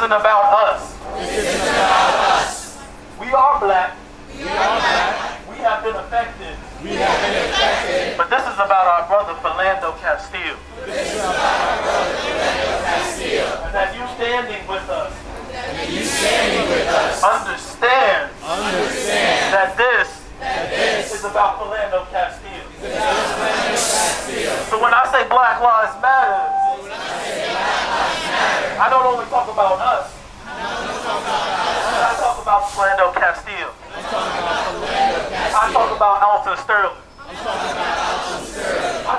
isn't about us. We are black. We have been affected. But this is about our brother Philando Castile. And that you standing with us. Understand that this is about Philando Castile. So when I say Black Lives Matter, I don't only talk about us. I talk about Philando Castile. I talk about Alton Sterling. I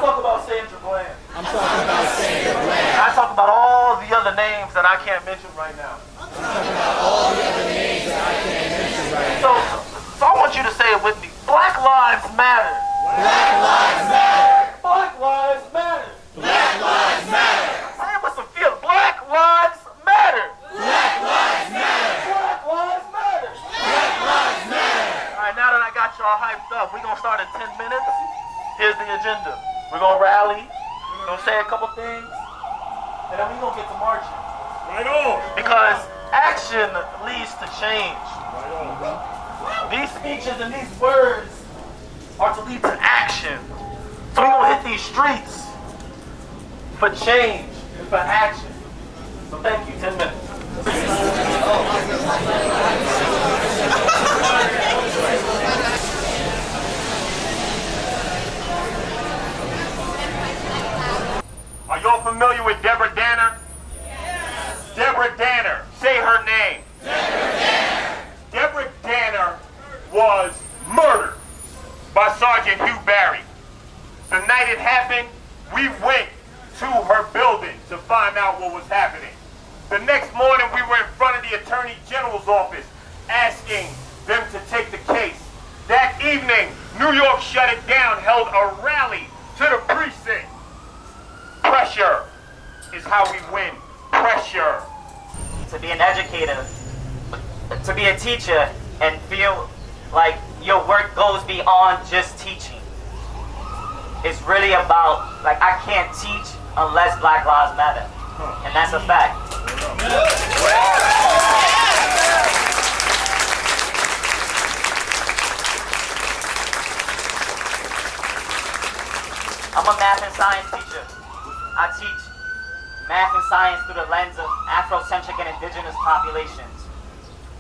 talk about Sandra Bland. I talk about all the other names that I can't mention right now. So I want you to say it with me. Black Lives Matter. Black Lives Matter. Black Lives Matter. Black Lives Matter. Say it with some feel. Black Lives Matter. Black Lives Matter. Black Lives Matter. Black Lives Matter. All right, now that I got y'all hyped up, we're going to start in 10 minutes. Here's the agenda. We're going to rally. We're going to say a couple things. And then we're going to get to marching. Right on. Because action leads to change. Right on. These speeches and these words are to lead to action. So we're going to hit these streets for change and for action. So thank you. 10 minutes. Are y'all familiar with Deborah Danner? Yes. Deborah Danner. Say her name. Deborah Danner. Deborah Danner was murdered by Sergeant Hugh Barry. The night it happened, we went to her building to find out what was happening. The next morning, we were in front of the Attorney General's office asking them to take the case. That evening, New York shut it down, held a rally to the precinct. Pressure is how we win. Pressure. To be an educator, to be a teacher, and feel like your work goes beyond just teaching. It's really about, like, I can't teach unless Black Lives Matter. And that's a fact. I'm a math and science teacher. I teach math and science through the lens of Afrocentric and indigenous populations.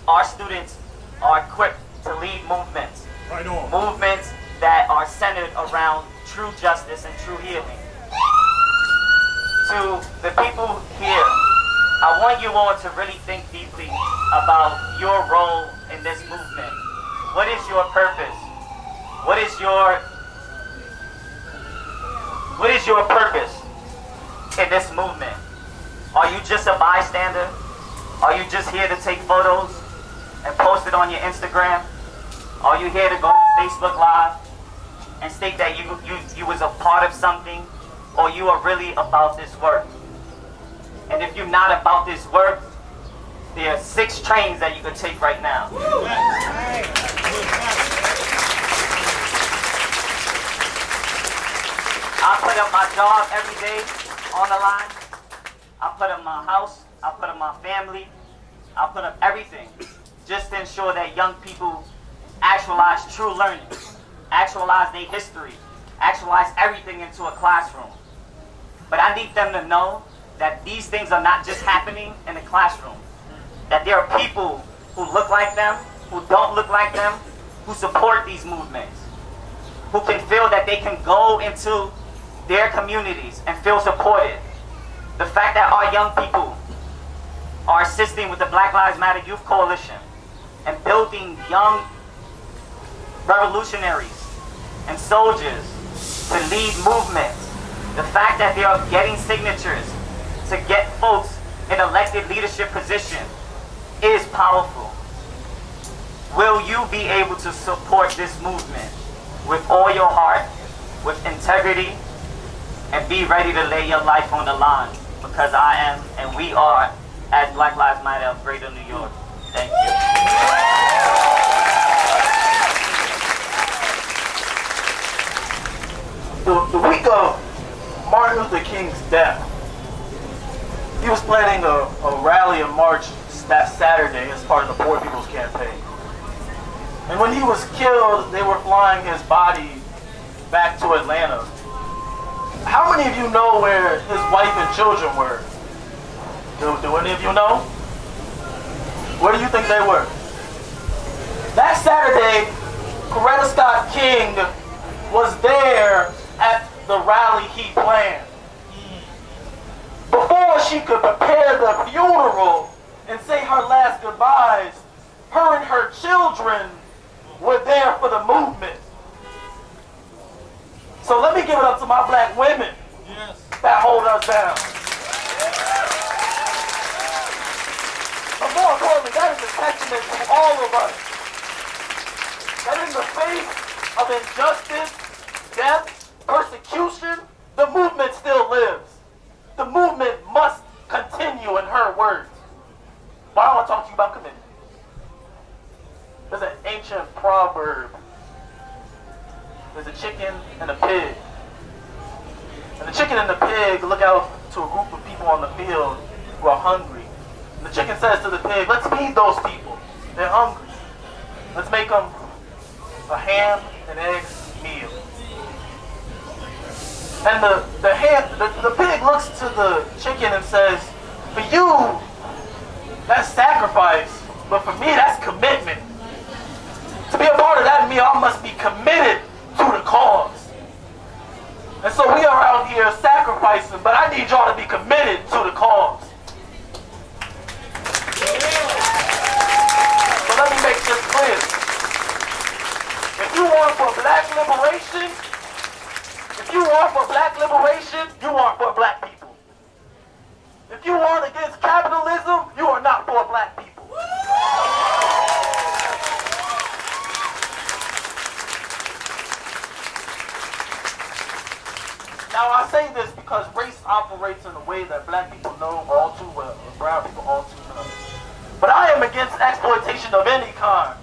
Our students are equipped to lead movements. Right on. Movements that are centered around true justice and true healing. To the people here, I want you all to really think deeply about your role in this movement. What is your purpose? What is your purpose in this movement? Are you just a bystander? Are you just here to take photos and post it on your Instagram? Are you here to go on Facebook Live and state that you was a part of something, or you are really about this work? And if you're not about this work, there are 6 trains that you could take right now. I put up my job every day on the line. I put up my house. I put up my family. I put up everything just to ensure that young people actualize true learning, actualize their history, actualize everything into a classroom. But I need them to know that these things are not just happening in the classroom. That there are people who look like them, who don't look like them, who support these movements, who can feel that they can go into their communities and feel supported. The fact that our young people are assisting with the Black Lives Matter Youth Coalition and building young revolutionaries and soldiers to lead movements. The fact that they are getting signatures to get folks in elected leadership position is powerful. Will you be able to support this movement with all your heart, with integrity, and be ready to lay your life on the line? Because I am, and we are, as Black Lives Matter of Greater New York. Thank you. The week of Martin Luther King's death, He was planning a rally and march that Saturday as part of the Poor People's Campaign. And when he was killed, they were flying his body back to Atlanta. How many of you know where his wife and children were? Do any of you know? Where do you think they were? That Saturday, Coretta Scott King was there at the rally he planned. Before she could prepare the funeral and say her last goodbyes, her and her children were there for the movement. So let me give it up to my black women that hold us down. But more importantly, that is a testament to all of us. That in the face of injustice, death, persecution, the movement still lives. The movement must continue, in her words. But I want to talk to you about commitment. There's an ancient proverb. There's a chicken and a pig. And the chicken and the pig look out to a group of people on the field who are hungry. And the chicken says to the pig, let's feed those people. They're hungry. Let's make them a ham and eggs meal. And the pig looks to the chicken and says, for you, that's sacrifice, but for me, that's commitment. To be a part of that meal, I must be committed to the cause. And so we are out here sacrificing, but I need y'all to be committed to the cause. So let me make this clear. If you want for black liberation, you are for black people. If you are against capitalism, you are not for black people. Now I say this because race operates in a way that black people know all too well, or brown people all too well. But I am against exploitation of any kind.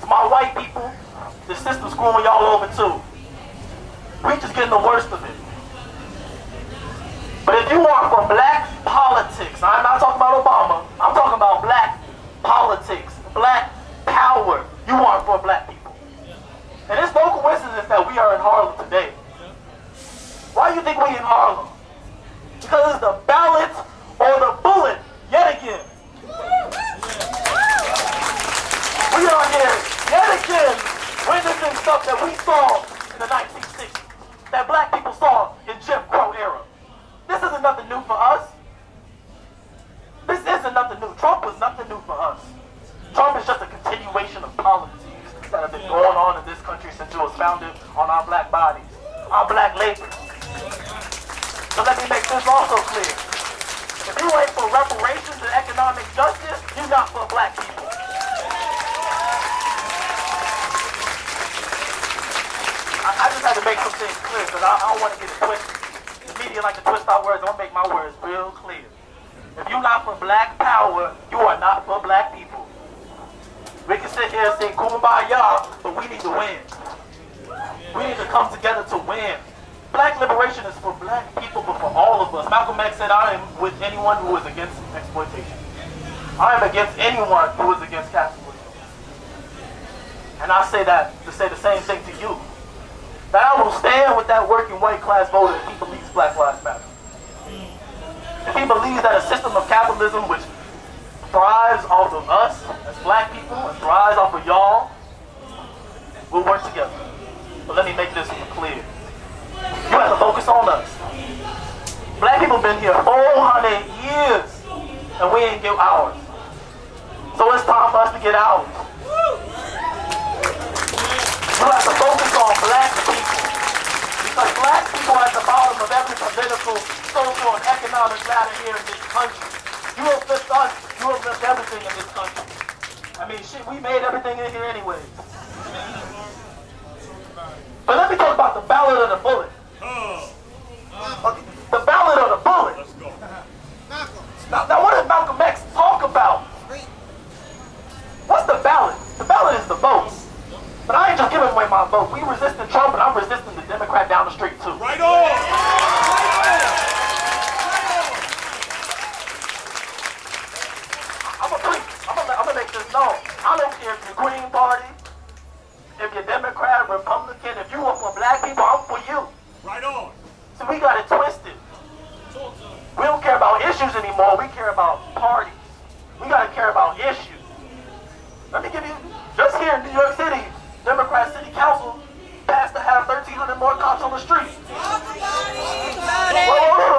To my white people, the system's screwing y'all over too. We just getting the worst of it. But if you are for black politics, I'm not talking about Obama, I'm talking about black politics, black power, you are for black people. And it's no coincidence that we are in Harlem today. Why do you think we in Harlem? Because it's the ballot or the bullet, yet again. We are here, yet again, witnessing stuff that we saw in the 1960s, that black people saw in Jim Crow era. This isn't nothing new for us. This isn't nothing new. Trump was nothing new for us. Trump is just a continuation of policies that have been going on in this country since it was founded on our black bodies, our black labor. So let me make this also clear. If you ain't for reparations and economic justice, you're not for black people. I just had to make some things clear because I don't want to get it twisted. The media like to twist our words. I want to make my words real clear. If you're not for black power, you are not for black people. We can sit here and say kumbaya, but we need to win. We need to come together to win. Black liberation is for black people, but for all of us. Malcolm X said, I am with anyone who is against exploitation. I am against anyone who is against capitalism. And I say that to say the same thing to you. That I will stand with that working white class voter if he believes Black Lives Matter. If he believes that a system of capitalism which thrives off of us as black people and thrives off of y'all will work together. But let me make this clear. You have to focus on us. Black people been here 400 years and we ain't get ours. So it's time for us to get ours. You have to focus on black people. Because black people are at the bottom of every political, social, and economic ladder here in this country. You uplift us, you uplift everything in this country. I mean, shit, we made everything in here anyways. But let me talk about the ballot of the bullet. Okay, the ballot of the bullet. Let's go. Now what does Malcolm X talk about? What's the ballot? The ballot is the vote. But I ain't just giving away my vote. We resisting Trump, and I'm resisting the Democrat down the street too. Right on! Right on! Green Party, if you're Democrat, Republican, if you are for black people, I'm for you. Right on. So we got it twisted. We don't care about issues anymore. We care about parties. We got to care about issues. Let me give you, just here in New York City, Democrat City Council passed to have 1,300 more cops on the street. Whoa,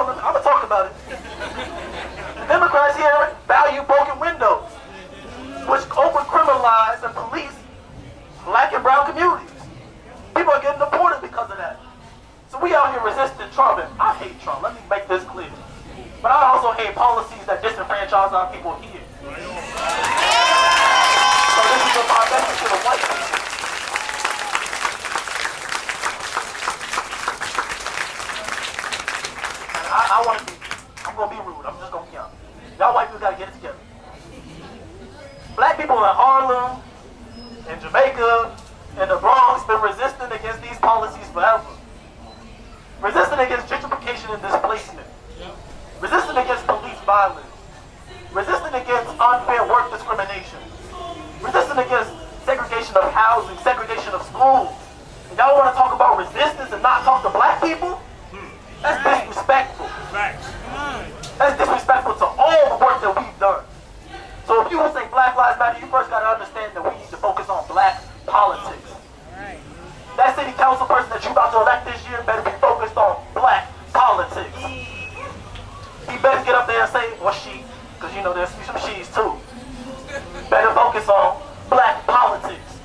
I'm going to talk about it. The Democrats here value broken windows, which over-criminalize and police black and brown communities. People are getting deported because of that. So we out here resisting Trump, and I hate Trump. Let me make this clear. But I also hate policies that disenfranchise our people here. So this is my message to the white people. And I'm gonna be rude. I'm just gonna be honest. Y'all white people gotta get it together. Black people in Harlem, in Jamaica, in the Bronx been resisting against these policies forever. Resisting against gentrification and displacement. Resisting against police violence. Resisting against unfair work discrimination. Resisting against segregation of housing, segregation of schools. And y'all want to talk about resistance and not talk to black people? That's disrespectful. That's disrespectful to all the work that we've done. So if you want to say Black Lives Matter, you first got to understand that we need to focus on black politics. That city council person that you about to elect this year better be focused on black politics. He better get up there and say, or she, because you know there's some she's too. Better focus on black politics.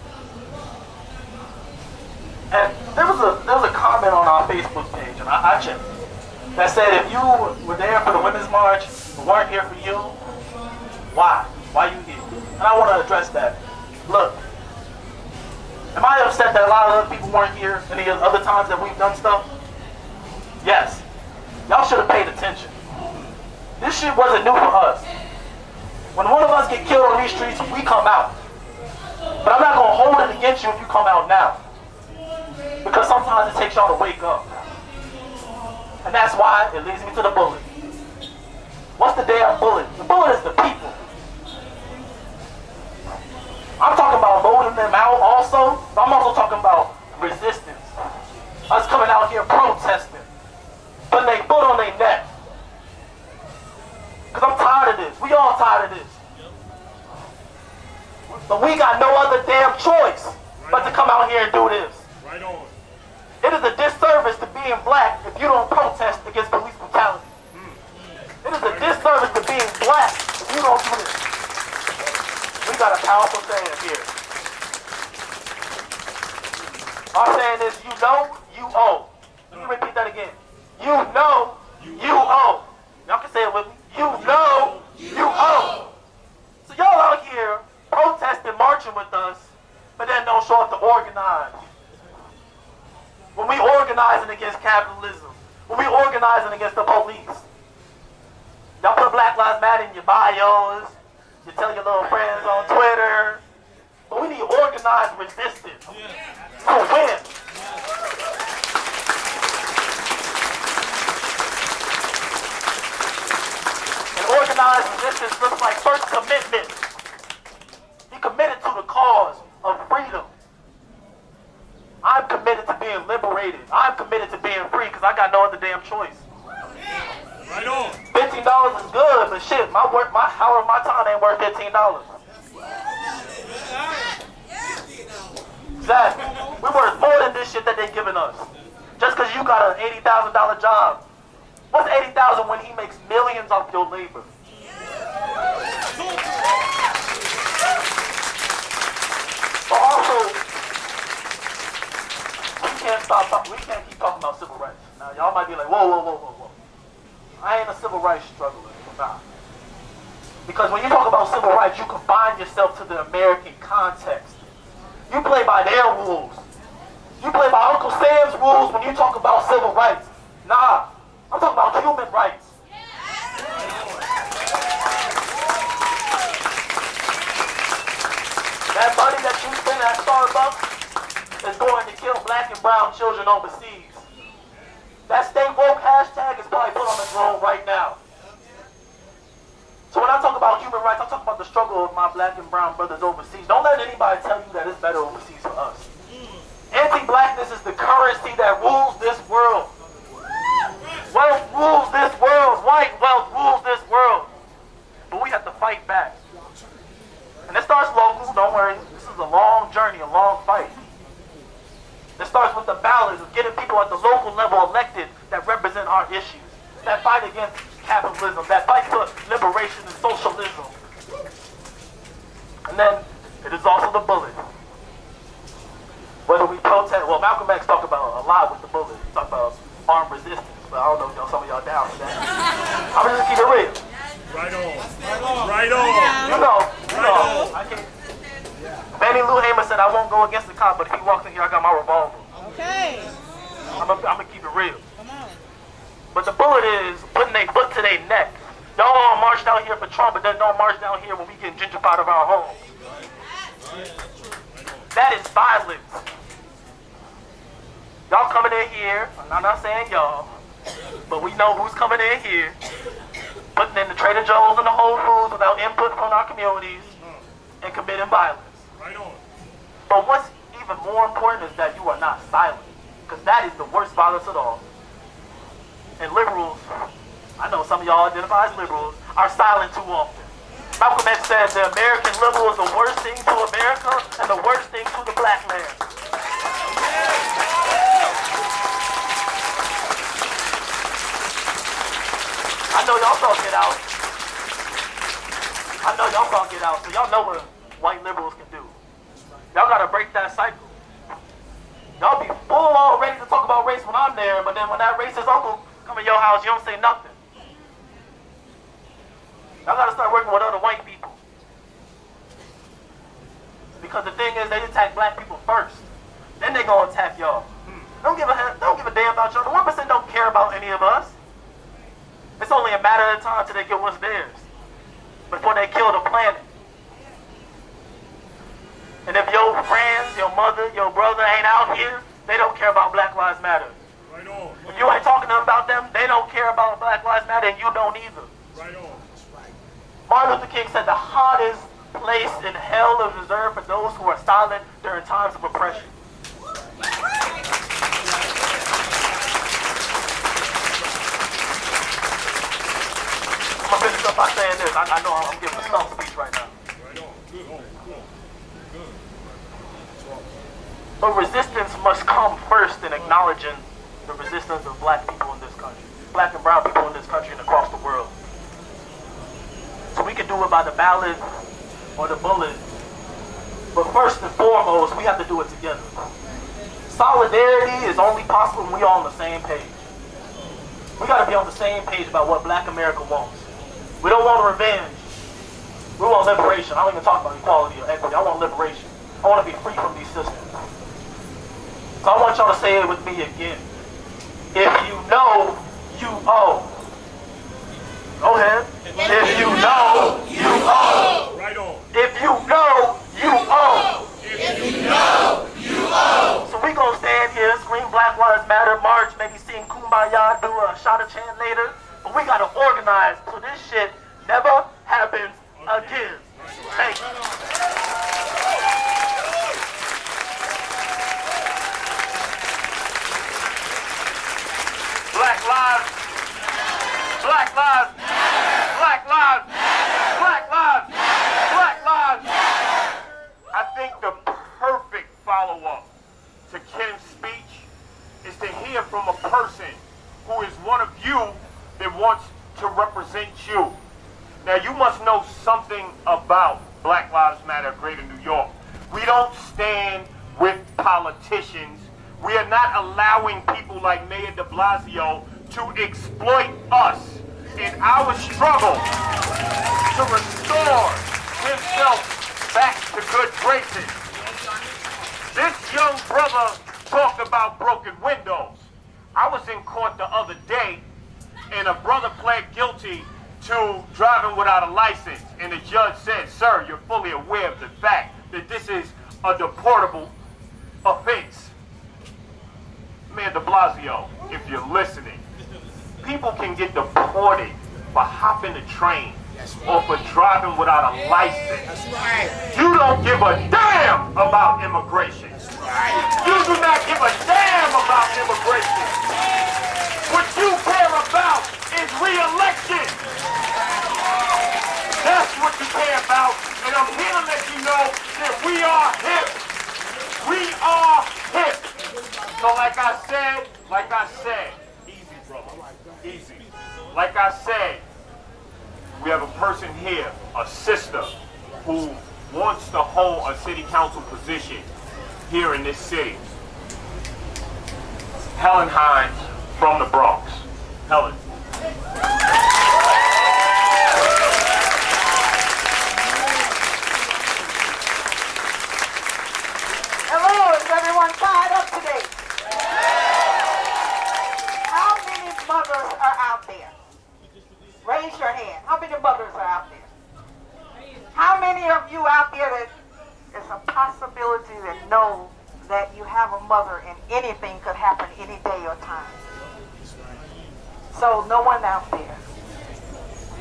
And there was a comment on our Facebook page, and I checked, that said if you were there for the Women's March, but weren't here for you, why? Why you here? And I want to address that. Look, am I upset that a lot of other people weren't here any other times that we've done stuff? Yes. Y'all should have paid attention. This shit wasn't new for us. When one of us get killed on these streets, we come out. But I'm not going to hold it against you if you come out now. Because sometimes it takes y'all to wake up. And that's why it leads me to the bullet. What's the damn bullet? The bullet is the people. I'm talking about voting them out also, but I'm also talking about resistance. Us coming out here protesting, putting their foot on their neck. Because I'm tired of this. We all tired of this. But we got no other damn choice but to come out here and do this. Right on. It is a disservice to being black if you don't protest against police brutality. It is a disservice to being black if you don't do this. We got a powerful saying here. Our saying is, you know, you owe. Let me repeat that again. You know, you owe. Y'all can say it with me. You know, you owe. So y'all out here protesting, marching with us, but then don't show up to organize. When we organizing against capitalism, when we organizing against the police, y'all put Black Lives Matter in your bios, you tell your little friends on Twitter, but we need organized resistance to win. And organized resistance looks like first commitment. Be committed to the cause of freedom. I'm committed to being liberated. I'm committed to being free because I got no other damn choice. Right on. $15 is good, but shit, my hour of my time ain't worth $15. Exactly. We're worth more than this shit that they giving us. Just because you got an $80,000 job. What's $80,000 when he makes millions off your labor? But also, we can't keep talking about civil rights. Now, y'all might be like, whoa. I ain't a civil rights struggler. Nah. Because when you talk about civil rights, you confine yourself to the American context. You play by their rules. You play by Uncle Sam's rules when you talk about civil rights. Nah, I'm talking about human rights. That money that you spend at Starbucks is going to kill black and brown children overseas. That stay woke hashtag is probably put on the throne right now. So when I talk about human rights. I'm talking about the struggle of my black and brown brothers overseas. Don't let anybody tell you that it's better overseas for us. Anti-blackness is the currency that rules this world. Wealth rules this world. White wealth rules this world. But we have to fight back. And it starts local, don't worry. This is a long journey, a long fight. It starts with the balance of getting people at the local level elected that represent our issues, that fight against capitalism, that fight for liberation and socialism. And then it is also the bullet. Whether we protest, well, Malcolm X talked about a lot with the bullet. He talked about armed resistance, but I don't know if some of y'all down for that. I'm just gonna keep it real. Right on. Right on. You know. I can't. Fannie Lou Hamer said, I won't go against the cop, but if he walks in here, I got my revolver. Okay. I'm gonna keep it real. Come on. But the bullet is putting their foot to their neck. Y'all all march down here for Trump, but then don't march down here when we get gentrified of our homes. That is violence. Y'all coming in here, I'm not saying y'all, but we know who's coming in here, putting in the Trader Joe's and the Whole Foods without input from our communities and committing violence. Right on. But what's even more important is that you are not silent, because that is the worst violence of all. And liberals, I know some of y'all identify as liberals, are silent too often. Malcolm X said the American liberal is the worst thing to America and the worst thing to the black man. I know y'all saw Get Out. So y'all know what white liberals can do. Y'all gotta break that cycle. Y'all be full on ready to talk about race when I'm there, but then when that racist uncle come in your house, you don't say nothing. Y'all gotta start working with other white people. Because the thing is, they attack black people first. Then they gonna attack y'all. Don't give a damn about y'all. The 1% don't care about any of us. It's only a matter of time till they get what's theirs. Before they kill the planet. And if your friends, your mother, your brother ain't out here, they don't care about Black Lives Matter. Right on. If you ain't talking to them about them, they don't care about Black Lives Matter, and you don't either. Right on. Martin Luther King said the hottest place in hell is reserved for those who are silent during times of oppression. I'm gonna finish up by saying this. I know I'm giving a stump speech right now. Right on. Good on. Good. But resistance must come first in acknowledging the resistance of black people in this country, black and brown people in this country and across the world. So we can do it by the ballot or the bullet. But first and foremost, we have to do it together. Solidarity is only possible when we're all on the same page. We got to be on the same page about what black America wants. We don't want revenge. We want liberation. I don't even talk about equality or equity. I want liberation. I want to be free from these systems. So I want y'all to say it with me again. If you know, you owe. Go ahead. If you know, you owe. Right on. If you know, you owe. If you know, you owe. So we gonna stand here, scream Black Lives Matter, march, maybe sing Kumbaya, do a shot of chant later. But we gotta organize so this shit never happens again. Thank you. Black lives. Black lives. Black lives. Black lives. Black lives. I think the perfect follow-up to Kim's speech is to hear from a person who is one of you that wants to represent you. Now, you must know something about Black Lives Matter Greater New York. We don't stand with politicians. We are not allowing people like Mayor de Blasio to exploit us in our struggle to restore himself back to good graces. This young brother talked about broken windows. I was in court the other day, and a brother pled guilty to driving without a license, and the judge said, "Sir, you're fully aware of the fact that this is a deportable offense." Mayor de Blasio, if you're listening, people can get deported for hopping the train or for driving without a license. That's right. You don't give a damn about immigration. You do not give a damn about immigration. What you care about is re-election. That's what you care about. And I'm here to let you know that we are hip. We are hip. So like I said, easy, brother, easy. Like I said, we have a person here, a sister, who wants to hold a city council position here in this city. Helen Hines from the Bronx. Helen. Hello, is everyone fired up today? How many mothers are out there? Raise your hand. How many mothers are out there? How many of you out there that it's a possibility that know that you have a mother and anything could happen any day or time? So no one out there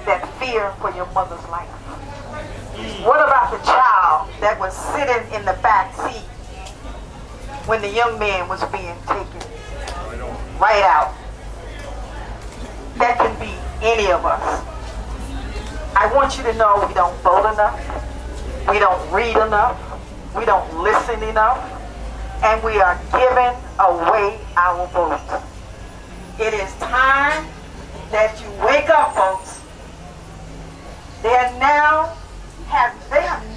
that fear for your mother's life. What about the child that was sitting in the back seat when the young man was being taken right out? That can be any of us. I want you to know we don't vote enough, we don't read enough, we don't listen enough, and we are giving away our votes. It is time that you wake up, folks. They have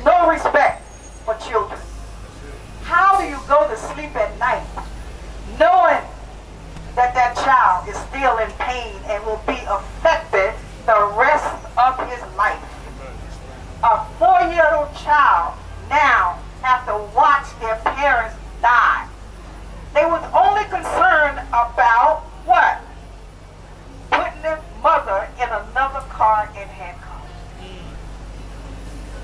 no respect for children. How do you go to sleep at night knowing that that child is still in pain and will be affected the rest of his life? A 4-year-old child now have to watch their parents die. They was only concerned about what? Putting their mother in another car in handcuffs.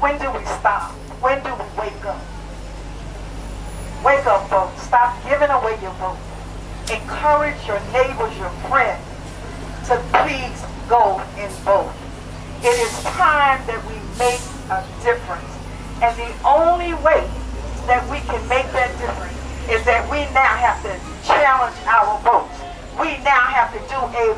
When do we stop? When do we wake up? Wake up, folks. Stop giving away your vote. Encourage your neighbors, your friends, to please go and vote. It is time that we make a difference. And the only way that we can make that difference is that we now have to challenge our votes. We now have to do a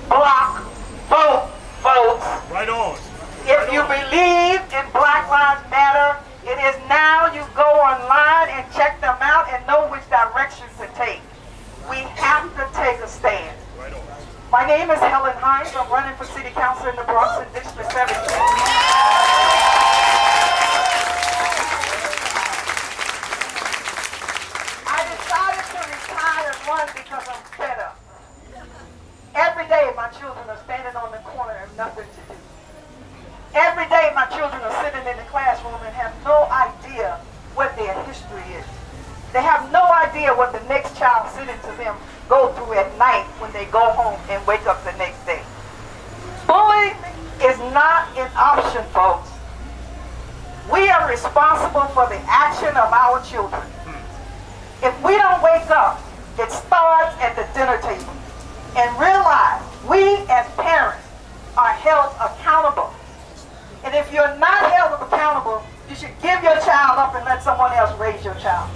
block vote, folks. Right on. If you believe in Black Lives Matter, it is now you go online and check them out and know which direction to take. We have to take a stand. Right on. My name is Helen Hines. I'm running for City Council in the Bronx in District 17. I decided to retire, one, because I'm fed up. Every day my children are standing on the corner and nothing to do. Every day my children are sitting in the classroom and have no idea what their history is. They have no idea what the next child sitting to them go through at night when they go home and wake up the next day. Bullying is not an option, folks. We are responsible for the action of our children. If we don't wake up, it starts at the dinner table. And realize we as parents are held accountable. And if you're not held accountable, you should give your child up and let someone else raise your child.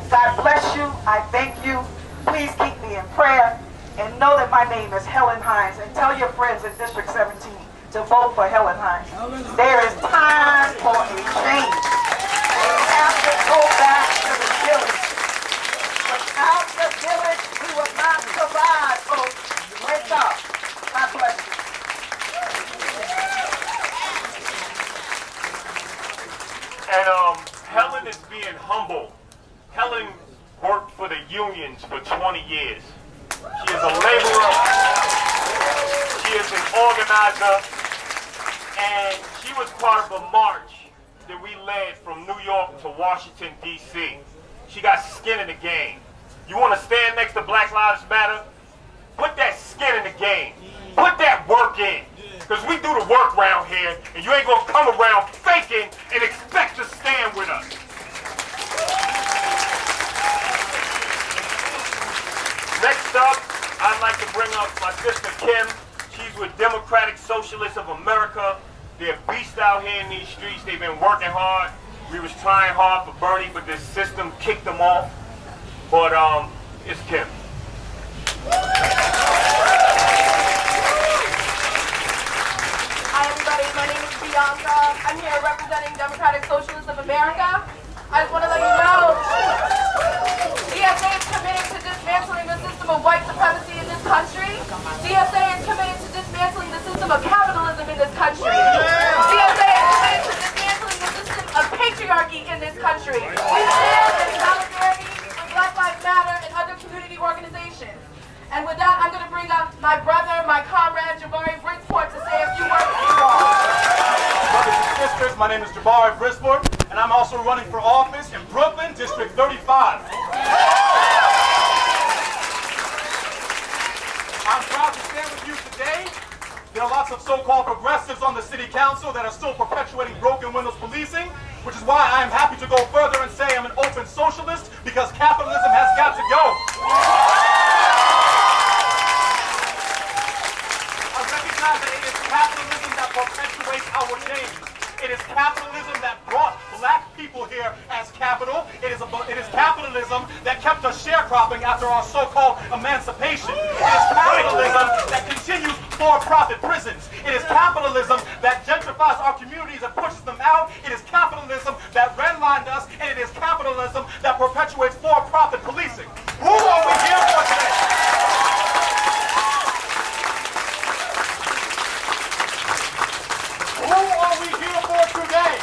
God bless you. I thank you. Please keep me in prayer. And know that my name is Helen Hines. And tell your friends in District 17 to vote for Helen Hines. There is time for a change. We have to go back to the village. Without the village, we will not survive, folks. Wake up. God bless you. And Helen is being humble. Helen worked for the unions for 20 years. She is a laborer. She is an organizer. And she was part of a march that we led from New York to Washington, D.C. She got skin in the game. You want to stand next to Black Lives Matter? Put that skin in the game. Put that work in. Because we do the work around here, and you ain't going to come around faking and expect to stand with us. Next up, I'd like to bring up my sister Kim. She's with Democratic Socialists of America. They're beasts out here in these streets. They've been working hard. We was trying hard for Bernie, but this system kicked them off. But it's Kim. Hi everybody, my name is Bianca. I'm here representing Democratic Socialists of America. I just want to let you know, DSA is committed to dismantling the system of white supremacy in this country. DSA is committed to dismantling the system of capitalism in this country. DSA is committed to dismantling the system of patriarchy in this country. We stand in solidarity with Black Lives Matter and other community organizations. And with that, I'm going to bring up my brother, my comrade, Jabari Bridgeport, to say a few words to you all. Brothers and sisters, my name is Jabari Bridgeport, and I'm also running for office in Brooklyn, District 35. I'm proud to stand with you today. There are lots of so-called progressives on the city council that are still perpetuating broken windows policing, which is why I am happy to go further and say I'm an open socialist, because capitalism has got to go. I recognize that it is capitalism that perpetuates our change. It is capitalism that brought black people here as capital. It is capitalism that kept us sharecropping after our so-called emancipation. It is capitalism that continues for-profit prisons. It is capitalism that gentrifies our communities and pushes them out. It is capitalism that redlined us, and it is capitalism that perpetuates for-profit policing. Who are we here for today? Who are we here for today?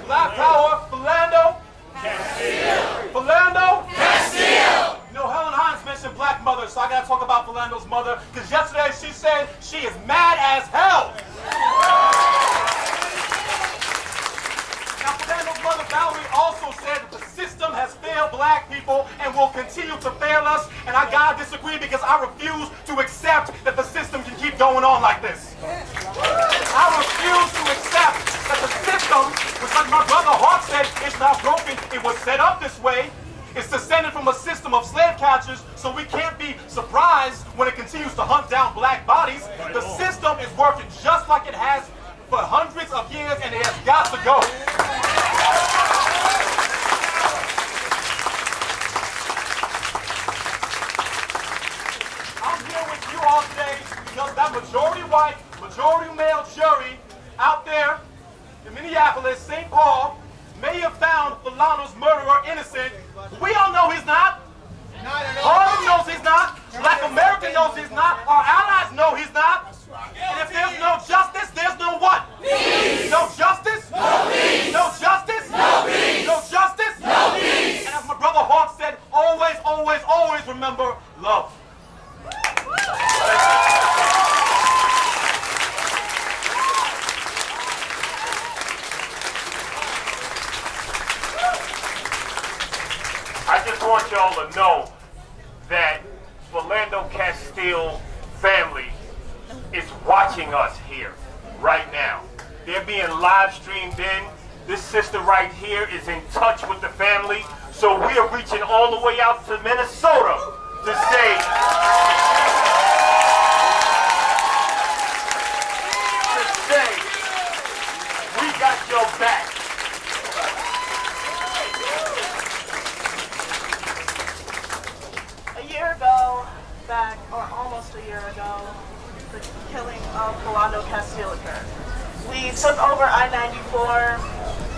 Black Power, Philando, Castile. Philando, Castile. You know, Helen Hines mentioned black mothers, so I gotta talk about Philando's mother, because yesterday she said she is mad as hell. Now, Philando's mother, Valerie, also said that the system has failed black people and will continue to fail us, and I gotta disagree because I refuse to accept that the system can keep going on like this. I refuse to accept that the system, which like my brother Hawk said, is not broken. It was set up this way. It's descended from a system of slave catchers, so we can't be surprised when it continues to hunt down black bodies. The system is working just like it has for hundreds of years, and it has got to go. I'm here with you all today because that majority white, majority male jury out there in Minneapolis, St. Paul, may have found Philando's murderer innocent. We all know he's not. Harlem knows he's not. Black America knows he's not. Our allies know he's not. And if there's no justice, there's no what? Peace. No justice? No peace. No justice? No peace. No justice? No peace. And as my brother Hawk said, always, always, always remember love. I just want y'all to know that Philando Castile family is watching us here right now. They're being live streamed in. This sister right here is in touch with the family. So we are reaching all the way out to Minnesota to say, we got your back. A year ago, back, or almost a year ago, the killing of Philando Castile occurred. We took over I-94.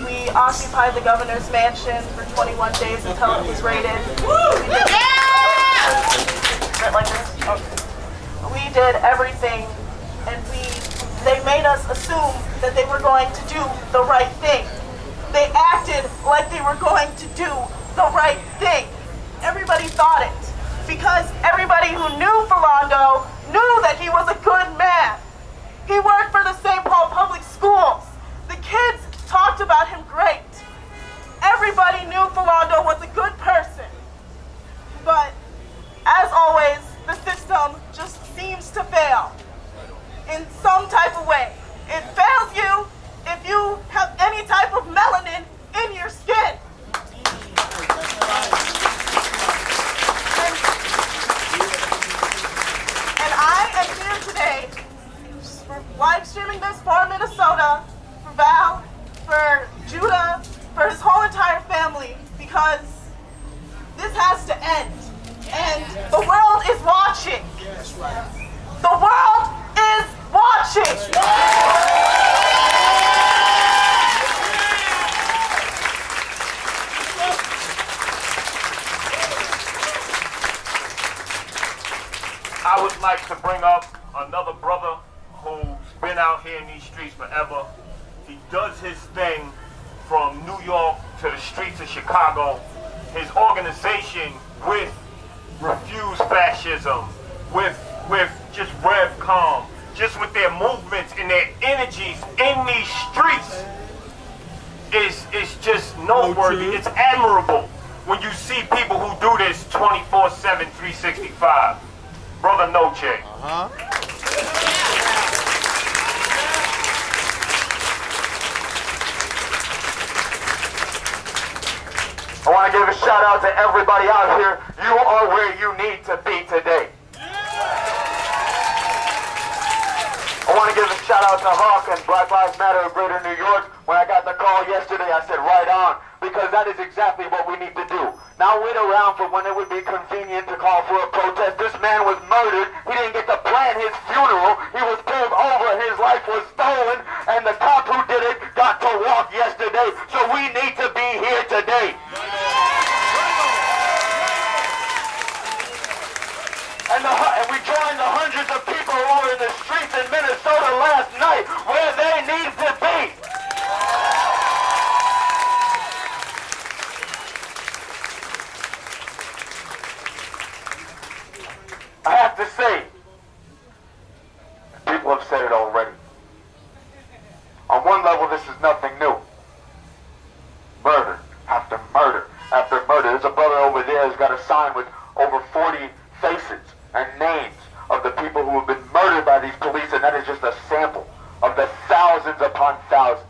We occupied the governor's mansion for 21 days until it was raided. We did everything, and they made us assume that they were going to do the right thing. They acted like they were going to do the right thing. Everybody thought it, because everybody who knew Philando knew that he was a good man. He worked for the St. Paul Public Schools. The kids talked about him great. Everybody knew Philando was a good person. But, as always, the system just seems to fail in some type of way. It fails you if you have any type of melanin in your skin. And I am here today doing this for Minnesota, for Val, for Judah, for his whole entire family, because this has to end. And the world is watching. The world is watching. I would like to bring up another brother who's been out here in these streets forever. He does his thing from New York to the streets of Chicago. His organization with Refuse Fascism, with just Rev Calm, just with their movements and their energies in these streets is just noteworthy. It's admirable when you see people who do this 24/7, 365. Brother Noche. I want to give a shout out to everybody out here. You are where you need to be today. I want to give a shout out to Hawk and Black Lives Matter of Greater New York. When I got the call yesterday, I said right on, because that is exactly what we need to do. Now wait around for when it would be convenient to call for a protest. This man was murdered. He didn't get to plan his funeral. He was pulled over. His life was stolen. And the cop who did it got to walk yesterday. So we need to be here today. And we joined the hundreds of people who were in the streets in Minnesota last night where they need to be. I have to say, people have said it already. On one level, this is nothing new. Murder after murder after murder. There's a brother over there who's got a sign with over 40 faces and names of the people who have been murdered by these police, and that is just a sample of the thousands upon thousands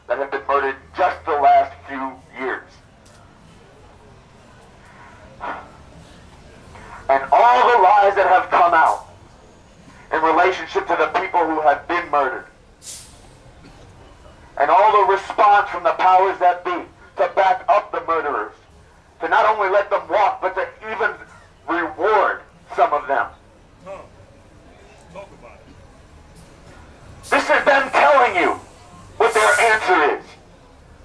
that have been murdered just the last few years. And all the lies that have come out in relationship to the people who have been murdered, and all the response from the powers that be to back up the murderers, to not only let them walk, but to even reward some of them. This is them telling you what their answer is.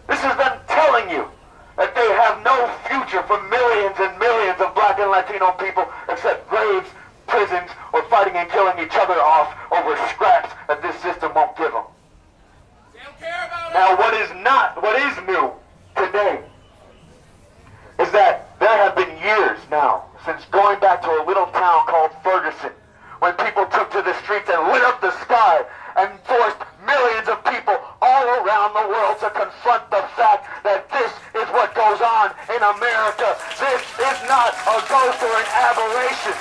This is them telling you that they have no future for millions and millions of Black and Latino people except graves, prisons, or fighting and killing each other off over scraps that this system won't give them. Now, what is new today is that there have been years now since going back to a little town called Ferguson, when people took to the streets and lit up the sky and forced millions of people all around the world to confront the fact that this is what goes on in America. This is not a ghost or an aberration.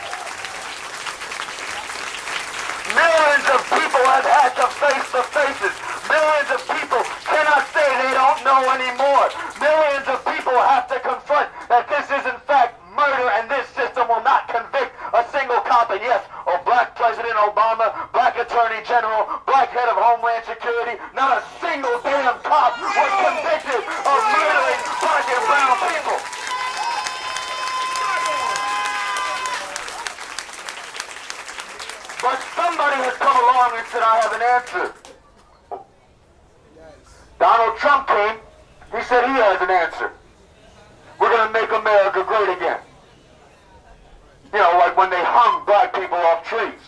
Millions of people have had to face the faces. Millions of people cannot say they don't know anymore. Millions of people have to confront that this is in fact murder, and this system will not convict a single cop. And yes, Black President Obama, Black Attorney General, Black Head of Homeland Security, not a single damn cop was convicted of murdering Black and brown people. But somebody has come along and said, I have an answer. Donald Trump came, he said he has an answer. We're going to make America great again. You know, like when they hung Black people off trees.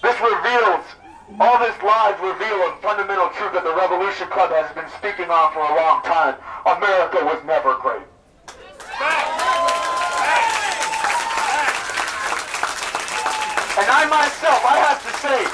This reveals, all this lies reveal a fundamental truth that the Revolution Club has been speaking on for a long time. America was never great. And I myself, I have to say,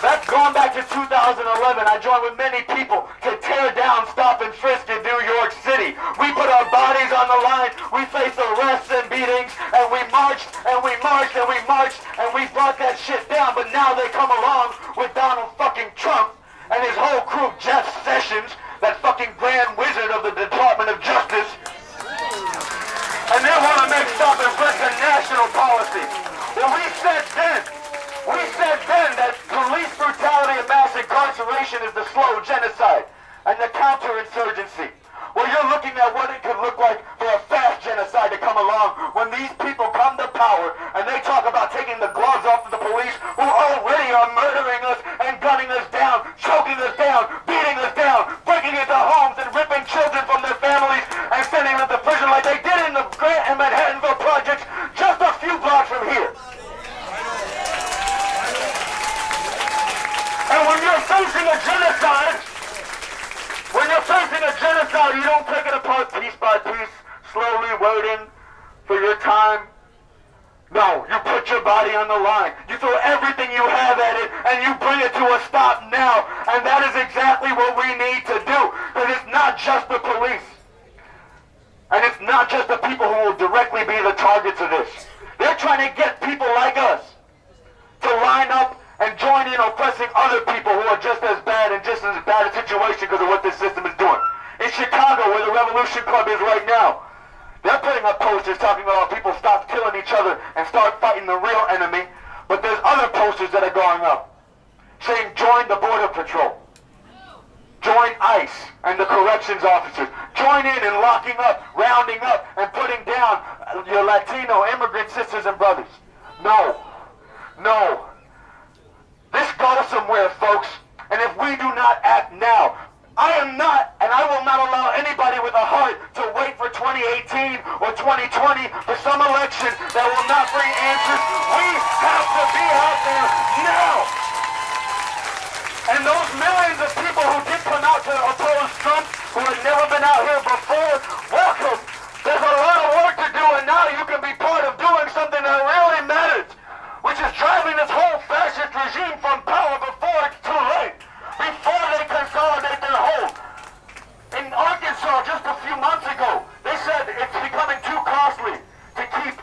that's going back to 2011. I joined with many people to tear down Stop and Frisk in New York City. We put our bodies on the line. We faced arrests and beatings, and we marched, and we marched, and we marched, and we brought that shit down. But now they come along with Donald fucking Trump and his whole crew, Jeff Sessions, that fucking grand wizard of the Department of Justice. And they want to make Stop and Frisk a national policy. Well, we said then genocide and the counterinsurgency. Well, you're looking at what it could look like for a fast genocide to come along when these people come to power and they talk about taking the gloves off of the police who already are murdering us and gunning us down, choking us down, beating us down, breaking into homes and ripping children from their families and sending them to prison like they did in the Grant and Manhattanville projects just a few blocks from here. And when you're facing a genocide, you don't take it apart piece by piece, slowly waiting for your time. No, you put your body on the line. You throw everything you have at it, and you bring it to a stop now. And that is exactly what we need to do. Because it's not just the police. And it's not just the people who will directly be the targets of this. They're trying to get people like us to line up and join in oppressing other people who are just as bad and just as bad a situation because of what this system is doing. In Chicago, where the Revolution Club is right now, they're putting up posters talking about how people stop killing each other and start fighting the real enemy. But there's other posters that are going up saying join the Border Patrol. Join ICE and the corrections officers. Join in locking up, rounding up, and putting down your Latino immigrant sisters and brothers. No. No. This goes somewhere, folks. And if we do not act now, I am not, and I will not allow anybody with a heart to wait for 2018 or 2020 for some election that will not bring answers. We have to be out there now. And those millions of people who did come out to oppose Trump, who had never been out here before, welcome. There's a lot of work to do, and now you can be part of doing something that really matters, which is driving this whole fascist regime from power before it's too late, before they consolidate their hold. In Arkansas, just a few months ago, they said it's becoming too costly to keep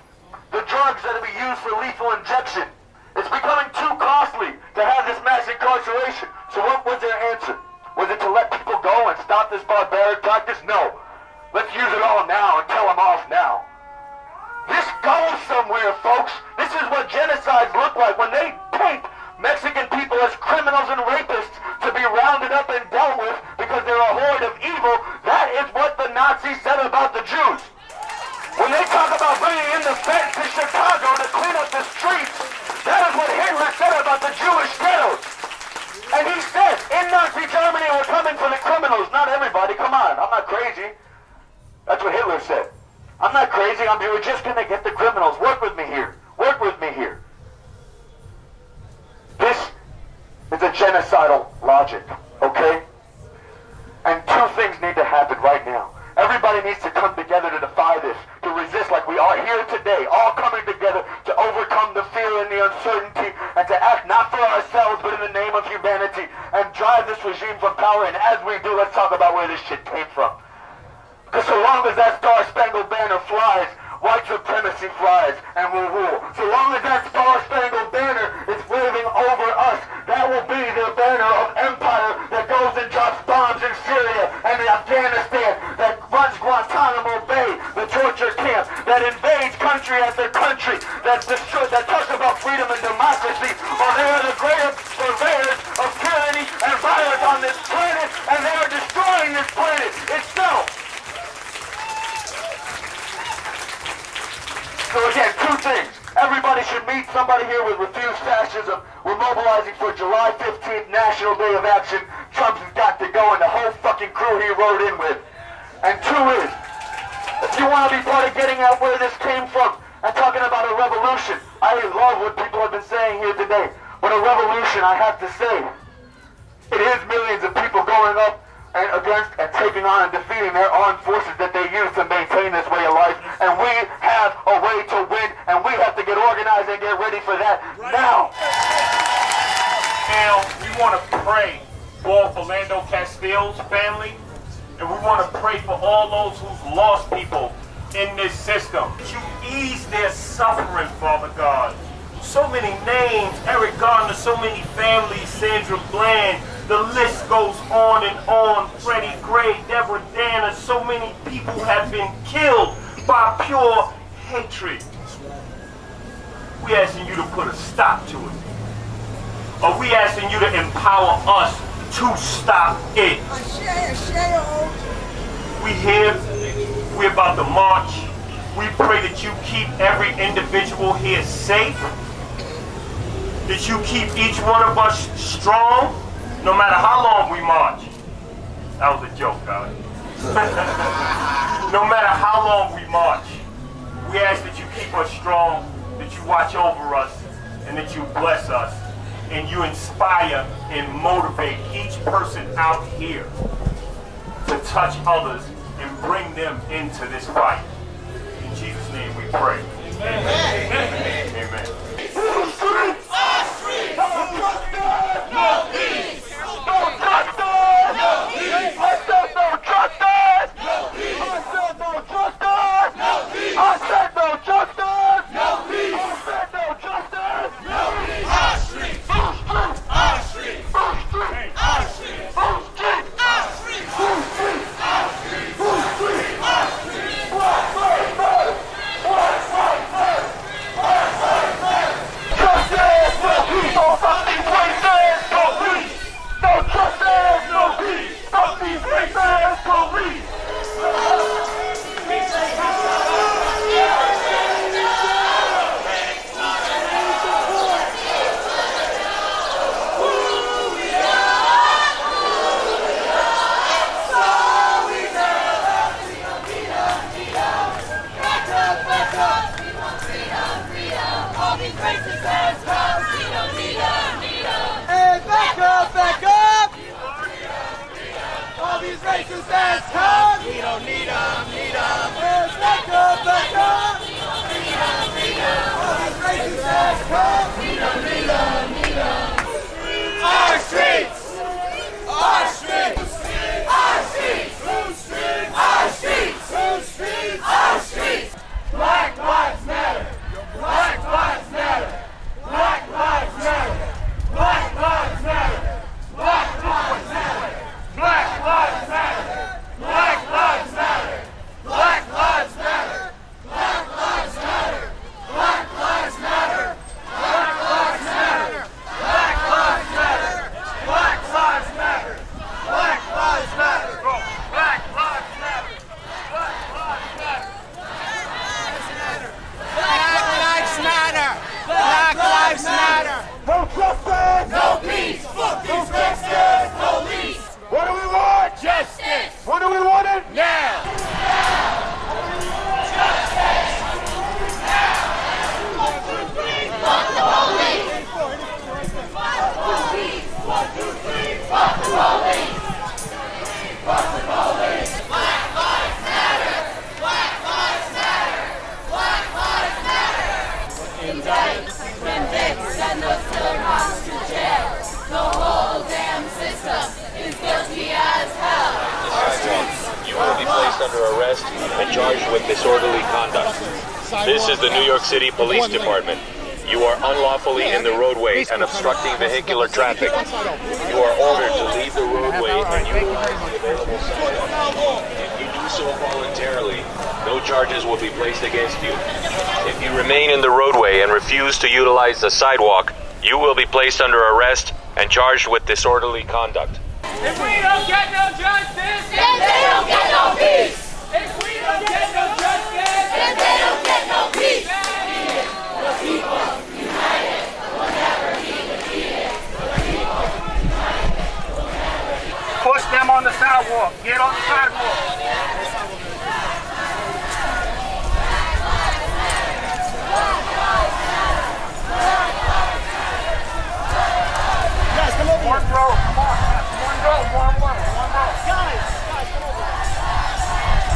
the drugs that will be used for lethal injection. It's becoming too costly to have this mass incarceration. So what was their answer? Was it to let people go and stop this barbaric practice? No. Let's use it all now and kill them off now. This goes somewhere, folks. This is what genocides look like when they paint Mexican people as criminals and rapists to be rounded up and dealt with because they're a horde of evil. That is what the Nazis said about the Jews. When they talk about bringing in the feds to Chicago to clean up the streets, that is what Hitler said about the Jewish ghettos. And he said, in Nazi Germany, we're coming for the criminals, not everybody. Come on, I'm not crazy. That's what Hitler said. I'm not crazy. We're just going to get the criminals. Work with me here. Work with me here. This is a genocidal logic, okay? And two things need to happen right now. Everybody needs to come together to defy this, to resist like we are here today, all coming together to overcome the fear and the uncertainty and to act not for ourselves but in the name of humanity and drive this regime from power. And as we do, let's talk about where this shit came from. Because so long as that Star-Spangled Banner flies, white supremacy flies and will rule. So long as that Star-Spangled Banner is waving over us, that will be the banner of empire that goes and drops bombs in Syria and Afghanistan, that runs Guantanamo Bay, the torture camp, that invades country after country, that talks about freedom and democracy, while they are the greatest purveyors of tyranny and violence on this planet, and they are destroying this planet itself. So again, two things. Everybody should meet somebody here with Refuse Fascism. We're mobilizing for July 15th, National Day of Action. Trump's got to go, and the whole fucking crew he rode in with. And two is, if you want to be part of getting out where this came from and talking about a revolution, I love what people have been saying here today. But a revolution, I have to say, it is millions of people going up and against and taking on and defeating their armed forces that they use to maintain this way of life. And we have a way to win, and we have to get organized and get ready for that now. Now, we want to pray for Philando Castile's family, and we want to pray for all those who've lost people in this system. You ease their suffering, Father God. So many names, Eric Gardner, so many families, Sandra Bland, the list goes on and on. Freddie Gray, Deborah Danner, so many people have been killed by pure hatred. We're asking you to put a stop to it. Are we asking you to empower us to stop it. We're about to march. We pray that you keep every individual here safe, that you keep each one of us strong, no matter how long we march. That was a joke, guys. No matter how long we march, we ask that you keep us strong, that you watch over us, and that you bless us, and you inspire and motivate each person out here to touch others and bring them into this fight. In Jesus' name we pray. Amen. Amen. Amen. Our streets! No peace! No justice! No peace! I said no justice! No peace! I said no justice! No peace! I said no justice! No peace! I said no justice! No peace! Our streets! Our streets! Our streets! Our streets! Our streets! Our streets! Our streets! Our streets! Our streets! Our streets! Black lives matter! Black lives matter! Black lives matter! Justice! No peace! Don't stop these racist police! No justice! No peace! Stop these racist police! Racist ass cops! We don't need them, need them. Back up, back up! All these racist ass cops! We don't need them, need them. Our streets! Our streets! Our streets! Our streets! Our streets! Black lives matter! Black lives matter! Black lives matter! Black lives matter! Black lives matter! Black lives matter! Black lives matter! Black lives matter! Black lives matter! Black lives matter! Black lives matter! Black lives matter! Black lives matter! Black lives matter! Black lives matter! Black lives matter! Black lives matter! Black lives matter! No justice! No peace! Fuck these racist police! What do we want? Justice! When do we want it? Now! Justice! Now! 1, 2, 3, fuck the police! Fuck the police! 1, 2, 3, fuck the police! Fuck the police! Black lives matter! Black lives matter! Black lives matter! Indict, convict, send us to the cops to jail. The whole damn system is guilty as hell. You will be placed under arrest and charged with disorderly conduct. This is the New York City Police Department. You are unlawfully in the roadway and obstructing vehicular traffic. You are ordered to leave the roadway and utilize the available sidewalk. If you do so voluntarily, no charges will be placed against you. If you remain in the roadway and refuse to utilize the sidewalk, you will be placed under arrest and charged with disorderly conduct. If we don't get no justice, Then they don't get no peace. if we don't get no justice, Then they don't get no peace. the people United will never be defeated. Push them on the sidewalk. Get on the sidewalk. Guys, come over here. One row. Come on. One row. One row. One row. Guys, come over here.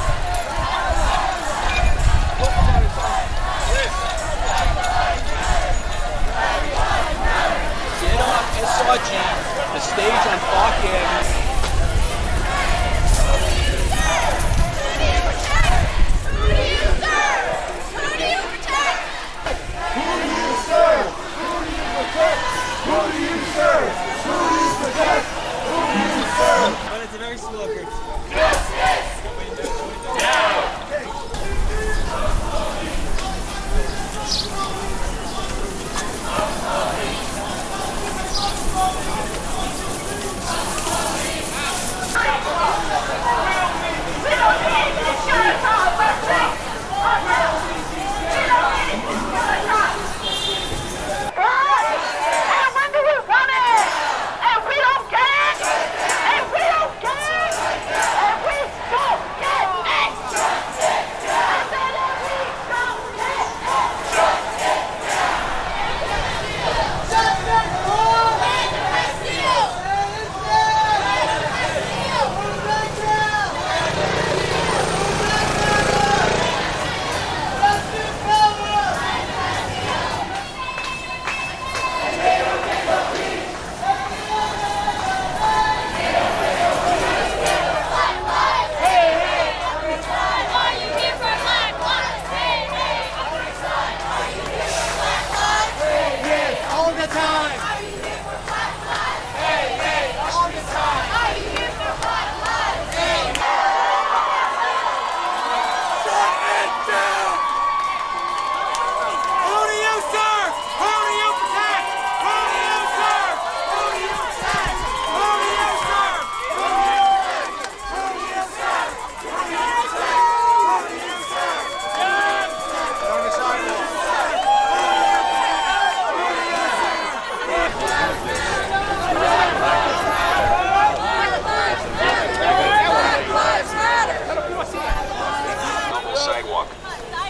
Sidewalk.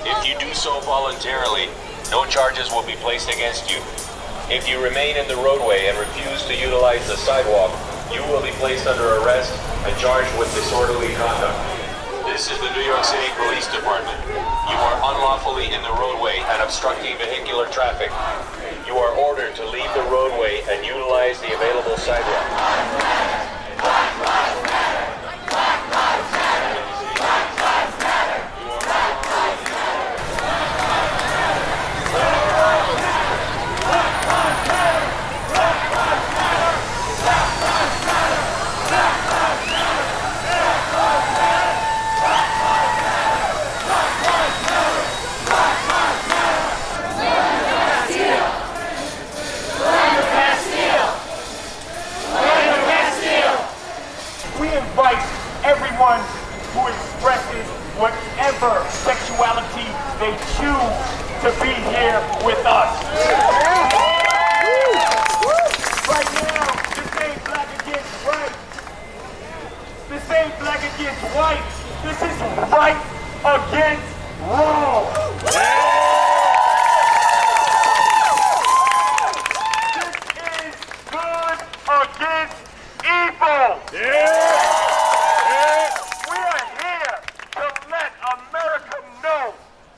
If you do so voluntarily, no charges will be placed against you. If you remain in the roadway and refuse to utilize the sidewalk, you will be placed under arrest and charged with disorderly conduct. This is the New York City Police Department. You are unlawfully in the roadway and obstructing vehicular traffic. You are ordered to leave the roadway and utilize the available sidewalk. Everyone who expresses whatever sexuality they choose to be here with us. Right now, this ain't black against white. This ain't black against white. This is right against wrong. This is good against evil.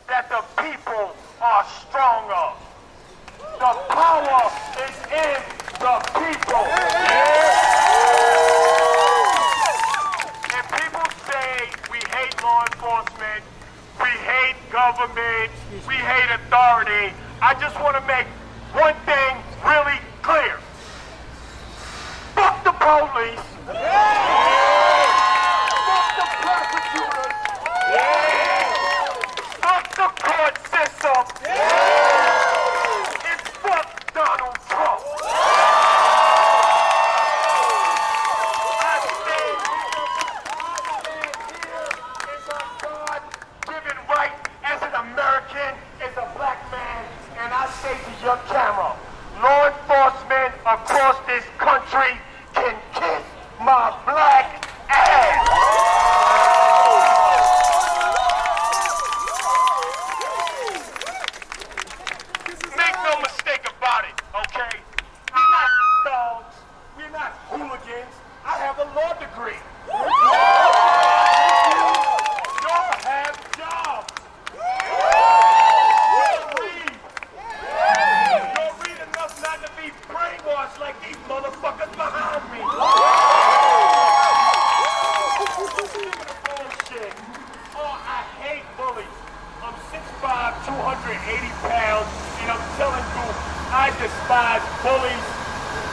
That the people are stronger. The power is in the people. If people say we hate law enforcement, we hate government, we hate authority, I just want to make one thing really clear. Fuck the police. Fuck the prosecutors. The court system. It's fuck Donald Trump. I stand here in my God-given right as an American, as a black man, and I say to your camera, law enforcement across this country can kiss my black ass. I have a law degree. Y'all have jobs. Y'all read. Y'all read enough not to be brainwashed like these motherfuckers behind me. Bullshit. Oh, I hate bullies. I'm 6'5", 280 pounds, and I'm telling you, I despise bullies.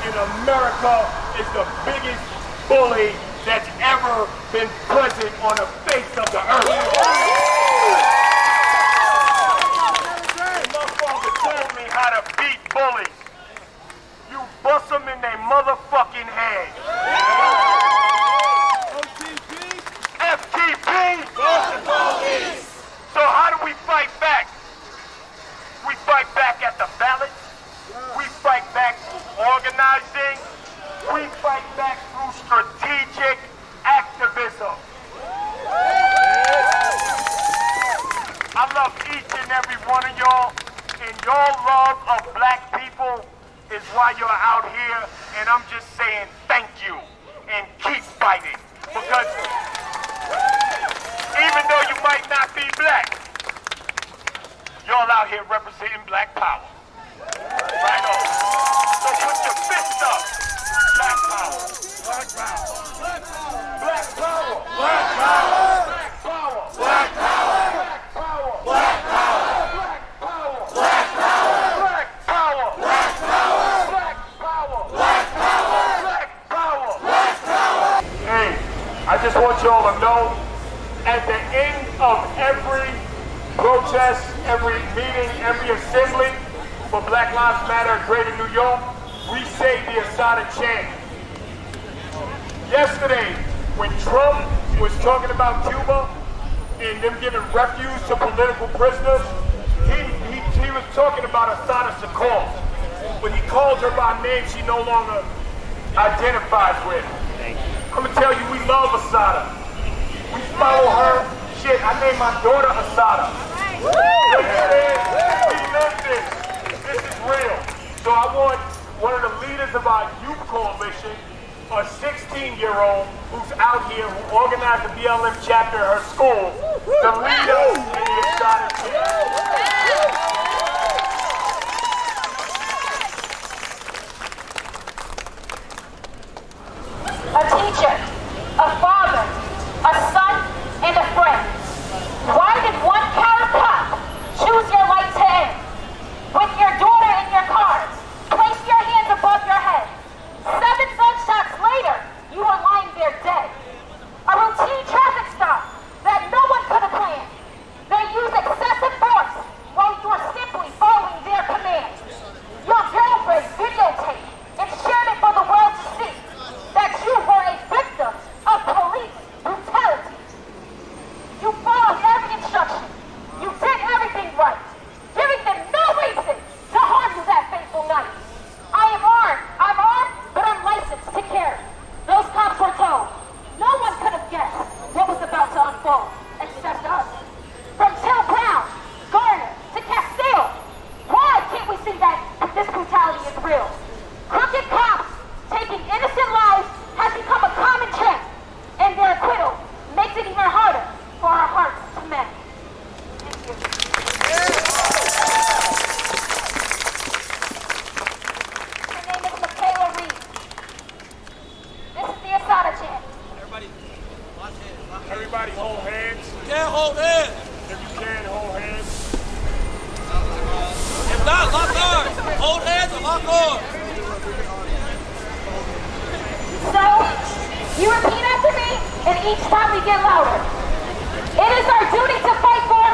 In America is the biggest bully that's ever been present on the face of the earth. My father told me how to beat bullies. You bust them in their motherfucking head. FTP? So how do we fight back? We fight back at the ballots. We fight back through organizing. We fight back through strategic activism. I love each and every one of y'all, and your love of black people is why you're out here, and I'm just saying thank you, and keep fighting, because even though you might not be black, y'all out here representing black power. Right on. So put your fist up. Black power. Black power. Black power. Black power. Black power. Black power. Black power. Black power. Black power. Black power. Black power. Black power. Black power. Hey, I just want y'all to know, at the end of every protests, every meeting, every assembly for Black Lives Matter in Greater New York, we say the Assata chant. Yesterday, when Trump was talking about Cuba and them giving refuge to political prisoners, he was talking about Assata Shakur. When he called her by name she no longer identifies with. I'm gonna tell you, we love Assata. We follow her. Shit, I named my daughter Assata. You understand? We live this. This is real. So I want one of the leaders of our youth coalition, a 16-year-old who's out here, who organized the BLM chapter at her school, to lead us in the Assata chant. A teacher, a father, a son, and a friend. Why did one coward cop choose your light to end? With your daughter in your car, place your hands above your head. 7 gunshots later, you are lying there dead. A routine traffic stop that no one could have planned. They use excessive force while you are simply following their commands. Your girlfriend videotaped and shared it for the world to see that you were a victim of police brutality. You followed every instruction. You did everything right, giving them no reason to harm you that fateful night. I'm armed, but I'm licensed to carry. Those cops were told. No one could have guessed what was about to unfold, except us. From Till Brown, Garner, to Castile. Why can't we see that this brutality is real? Crooked cops taking innocent lives has become a common trend, and their acquittal makes it even harder for our hearts to mend. Thank you. Her name is Michaela Reed. This is the Assata chant. Everybody hold hands. Can't hold hands. If you can, hold hands. If not, lock arms. Hold hands or lock arms. So, you repeat after me, and each time we get louder. It is our duty to fight for